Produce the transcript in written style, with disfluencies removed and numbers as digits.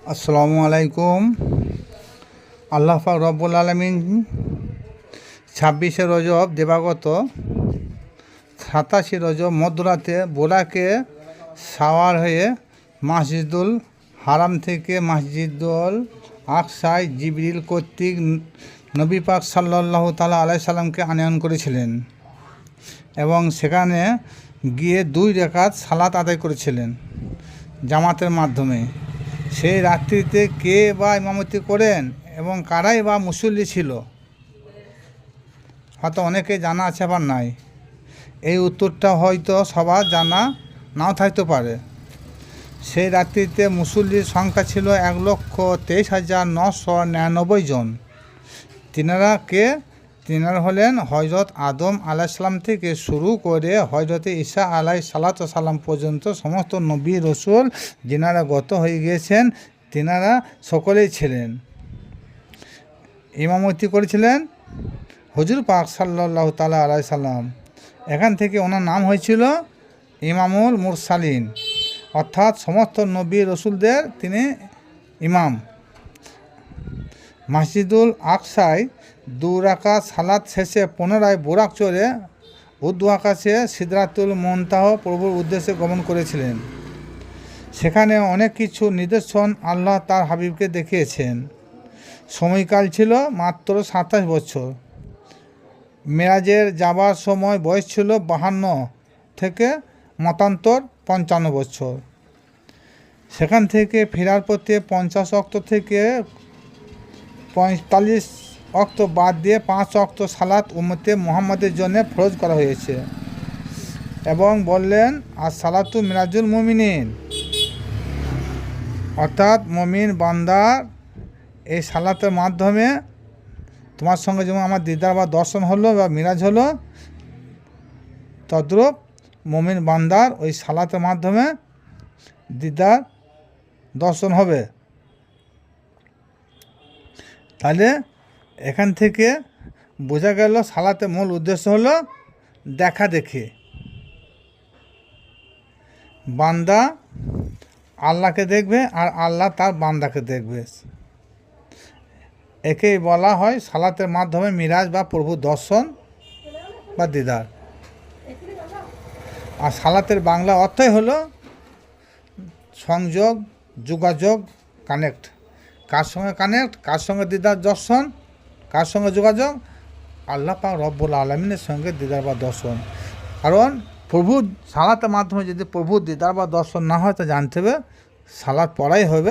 আসসালামু আলাইকুম। আল্লাহ পাক রব্বুল আলামিন 26শে রজব দেবাগত 87 রজব মধ্যরাতে বোরাকে সাওয়ার হয়ে মসজিদুল হারাম থেকে মসজিদুল আকসায় জিবরিল কর্তৃক নবী পাক সাল্লাল্লাহু তাআলা আলাইহি সাল্লামকে আনয়ন করেছিলেন এবং সেখানে গিয়ে 2 রাকাত সালাত আদায় করেছিলেন জামাতের মাধ্যমে। সেই রাত্রিতে কে বা ইমামতি করেন এবং কারাই বা মুসল্লি ছিল, হয়তো অনেকে জানা আছে আবার নাই। এই উত্তরটা হয়তো সবার জানা নাও থাকতে পারে। সেই রাত্রিতে মুসল্লির সংখ্যা ছিল 1,23,999 জন। তিনারা কে? তিনারা হলেন হজরত আদম আলাইসাল্লাম থেকে শুরু করে হজরত ঈসা আলাইহিসসালাম পর্যন্ত সমস্ত নবী রসুল যিনারা গত হয়ে গিয়েছেন, তিনারা সকলেই ছিলেন। ইমামতি করেছিলেন হুজুর পাক সাল্লাল্লাহু তাআলা আলাইহি সাল্লাম। এখান থেকে ওনার নাম হয়েছিল ইমামুল মুরসালিন, অর্থাৎ সমস্ত নবী রসুলদের তিনি ইমাম। মসজিদুল আকসায় 2 রাকাত সালাত শেষে পুনরায় বোরাক চড়ে উর্দু আকাশে সিদরাতুল মুনতাহ প্রভুর উদ্দেশ্যে গমন করেছিলেন। সেখানে অনেক কিছু নিদর্শন আল্লাহ তার হাবিবকে দেখিয়েছেন। সময়কাল ছিল মাত্র 27 বছর। মেরাজের যাবার সময় বয়স ছিল 52 থেকে মতান্তর 55 বছর। সেখান থেকে ফেরার পথে 50 ওয়াক্ত থেকে 45 ওয়াক্ত বাদ দিয়ে 5 ওয়াক্ত সালাত উম্মতে মুহাম্মাদের জন্য ফরজ করা হয়েছে এবং বললেন আর সালাতু মিরাজুল মুমিনিন, অর্থাৎ মুমিন বান্দার এই সালাতের মাধ্যমে তোমার সঙ্গে যেমন আমার দিদার বা দর্শন হলো বা মিরাজ হলো, তদ্রূপ মুমিন বান্দার ওই সালাতের মাধ্যমে দিদার দর্শন হবে। তাহলে এখান থেকে বোঝা গেল সালাতের মূল উদ্দেশ্য হলো দেখা দেখি। বান্দা আল্লাহকে দেখবে আর আল্লাহ তার বান্দাকে দেখবে। একেই বলা হয় সালাতের মাধ্যমে মিরাজ বা প্রভু দর্শন বা দিদার। আর সালাতের বাংলা অর্থই হলো সংযোগ, যোগাযোগ, কানেক্ট। কার সঙ্গে কানেক্ট? কার সঙ্গে দিদার দর্শন? কার সঙ্গে যোগাযোগ? আল্লাহ পাক রব্বুল আলামিনের সঙ্গে দিদার বা দর্শন। কারণ প্রভু সালাতের মাধ্যমে যদি প্রভু দিদার বা দর্শন না হয় তা জানতে হবে সালাত পড়াই হবে